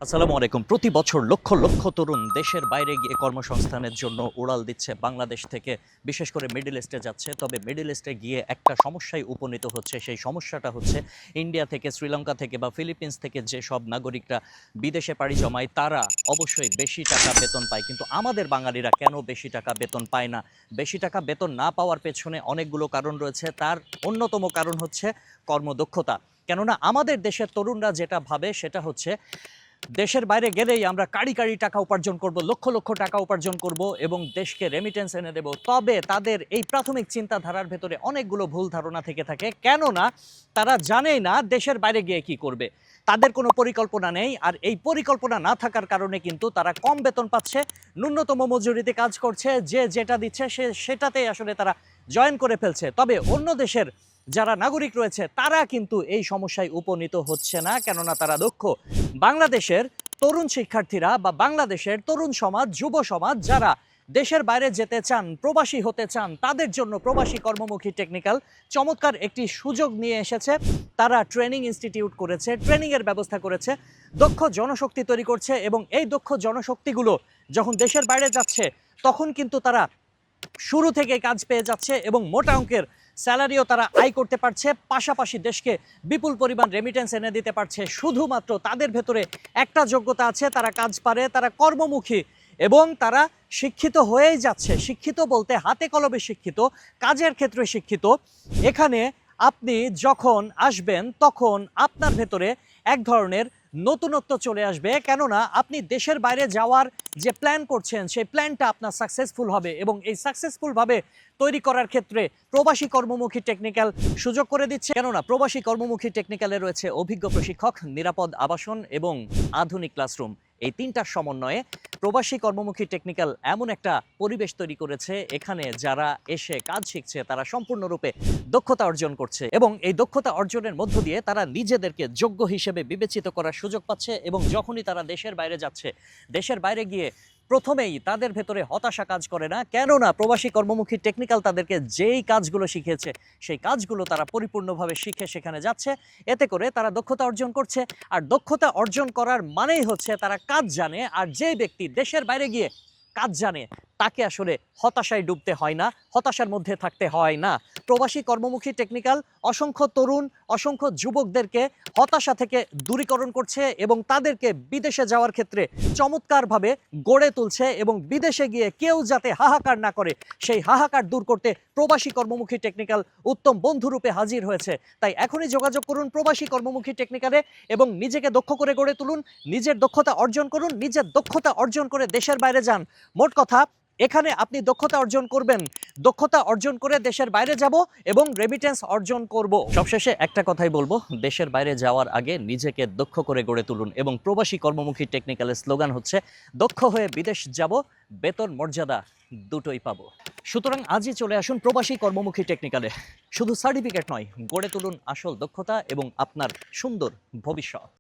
আসসালামু আলাইকুম। প্রতি বছর লক্ষ লক্ষ তরুণ দেশের বাইরে গিয়ে কর্মসংস্থানের জন্য উড়াল দিচ্ছে বাংলাদেশ থেকে, বিশেষ করে মিডল ইস্টে যাচ্ছে। তবে মিডল ইস্টে গিয়ে একটা সমস্যায় উপনীত হচ্ছে। সেই সমস্যাটা হচ্ছে ইন্ডিয়া থেকে, শ্রীলঙ্কা থেকে বা ফিলিপিন্স থেকে যেসব নাগরিকরা বিদেশে পাড়ি জমায় তারা অবশ্যই বেশি টাকা বেতন পায়, কিন্তু আমাদের বাঙালিরা কেন বেশি টাকা বেতন পায় না? বেশি টাকা বেতন না পাওয়ার পেছনে অনেকগুলো কারণ রয়েছে। তার অন্যতম কারণ হচ্ছে কর্মদক্ষতা। কেননা আমাদের দেশের তরুণরা যেটা ভাবে সেটা হচ্ছে দেশের বাইরে গেলেই আমরা কাড়ি কাড়ি টাকা উপার্জন করব, লক্ষ লক্ষ টাকা উপার্জন করব এবং দেশকে রেমিটেন্স এনে দেব। তবে তাদের এই প্রাথমিক চিন্তাধারার ভেতরে অনেকগুলো ভুল ধারণা থেকে থাকে, কেননা তারা জানেই না দেশের বাইরে গিয়ে কি করবে। তাদের কোনো পরিকল্পনা নেই, আর এই পরিকল্পনা না থাকার কারণে কিন্তু তারা কম বেতন পাচ্ছে, ন্যূনতম মজুরিতে কাজ করছে, যে যেটা দিচ্ছে সেটাতেই আসলে তারা জয়েন করে ফেলছে। তবে অন্য দেশের যারা নাগরিক রয়েছে তারা কিন্তু এই সমস্যায় উপনীত হচ্ছে না, কেননা তারা দক্ষ। বাংলাদেশের তরুণ শিক্ষার্থীরা বা বাংলাদেশের তরুণ সমাজ, যুব সমাজ যারা দেশের বাইরে যেতে চান, প্রবাসী হতে চান, তাদের জন্য প্রবাসী কর্মমুখী টেকনিক্যাল চমৎকার একটি সুযোগ নিয়ে এসেছে। তারা ট্রেনিং ইনস্টিটিউট করেছে, ট্রেনিংয়ের ব্যবস্থা করেছে, দক্ষ জনশক্তি তৈরি করছে এবং এই দক্ষ জনশক্তিগুলো যখন দেশের বাইরে যাচ্ছে তখন কিন্তু তারা শুরু থেকে কাজ পেয়ে যাচ্ছে এবং মোটা অঙ্কের স্যালারিও তারা আয় করতে পারছে, পাশাপাশি দেশকে বিপুল পরিমাণ রেমিটেন্স এনে দিতে পারছে। শুধুমাত্র তাদের ভেতরে একটা যোগ্যতা আছে, তারা কাজ পারে, তারা কর্মমুখী এবং তারা শিক্ষিত হয়েই যাচ্ছে। শিক্ষিত বলতে হাতে কলমে শিক্ষিত, কাজের ক্ষেত্রে শিক্ষিত। এখানে আপনি যখন আসবেন তখন আপনার ভেতরে এক ধরনের নতুনত্ব চলে আসবে, কেননা আপনি দেশের বাইরে যাওয়ার যে প্ল্যান করছেন সেই প্ল্যানটা আপনার সাকসেসফুল হবে এবং এই সাকসেসফুলভাবে তৈরি করার ক্ষেত্রে প্রবাসী কর্মমুখী টেকনিক্যাল সুযোগ করে দিচ্ছে। কেননা প্রবাসী কর্মমুখী টেকনিক্যালে রয়েছে অভিজ্ঞ প্রশিক্ষক, নিরাপদ আবাসন এবং আধুনিক ক্লাসরুম। এই তিনটার সমন্বয়ে প্রবাসী কর্মমুখী টেকনিক্যাল এমন একটা পরিবেশ তৈরি করেছে, এখানে যারা এসে কাজ শিখছে তারা সম্পূর্ণরূপে দক্ষতা অর্জন করছে এবং এই দক্ষতা অর্জনের মধ্য দিয়ে তারা নিজেদেরকে যোগ্য হিসেবে বিবেচিত করার সুযোগ পাচ্ছে। এবং যখনই তারা দেশের বাইরে যাচ্ছে, দেশের বাইরে গিয়ে প্রথমেই তাদের ভেতরে হতাশা কাজ করে না, কেননা প্রবাসী কর্মমুখী টেকনিক্যাল তাদেরকে যেই কাজগুলো শিখিয়েছে সেই কাজগুলো তারা পরিপূর্ণভাবে শিখে সেখানে যাচ্ছে। এতে করে তারা দক্ষতা অর্জন করছে, আর দক্ষতা অর্জন করার মানেই হচ্ছে তারা কাজ জানে। আর যে ব্যক্তি দেশের বাইরে গিয়ে কাজ জানে তাকে আসলে হতাশায় ডুবতে হয় না, হতাশার মধ্যে থাকতে হয় না। প্রবাসী কর্মমুখী টেকনিক্যাল অসংখ্য তরুণ, অসংখ্য যুবকদেরকে হতাশা থেকে দূরীকরণ করছে এবং তাদেরকে বিদেশে যাওয়ার ক্ষেত্রে চমৎকারভাবে গড়ে তুলছে এবং বিদেশে গিয়ে কেউ যাতে হাহাকার না করে সেই হাহাকার দূর করতে প্রবাসী কর্মমুখী টেকনিক্যাল উত্তম বন্ধুরূপে হাজির হয়েছে। তাই এখনই যোগাযোগ করুন প্রবাসী কর্মমুখী টেকনিক্যালে এবং নিজেকে দক্ষ করে গড়ে তুলুন, নিজের দক্ষতা অর্জন করুন, নিজের দক্ষতা অর্জন করে দেশের বাইরে যান। মোট কথা, এখানে আপনি দক্ষতা অর্জন করবেন, দক্ষতা অর্জন করে দেশের বাইরে যাব এবং রেমিটেন্স অর্জন করব। সবশেষে একটা কথাই বলবো, দেশের বাইরে যাওয়ার আগে নিজেকে দক্ষ করে গড়ে তুলুন এবং প্রবাসী কর্মমুখী টেকনিক্যালের স্লোগান হচ্ছে দক্ষ হয়ে বিদেশ যাব, বেতন মর্যাদা দুটোই পাবো। সুতরাং আজই চলে আসুন প্রবাসী কর্মমুখী টেকনিক্যালে। শুধু সার্টিফিকেট নয়, গড়ে তুলুন আসল দক্ষতা এবং আপনার সুন্দর ভবিষ্যৎ।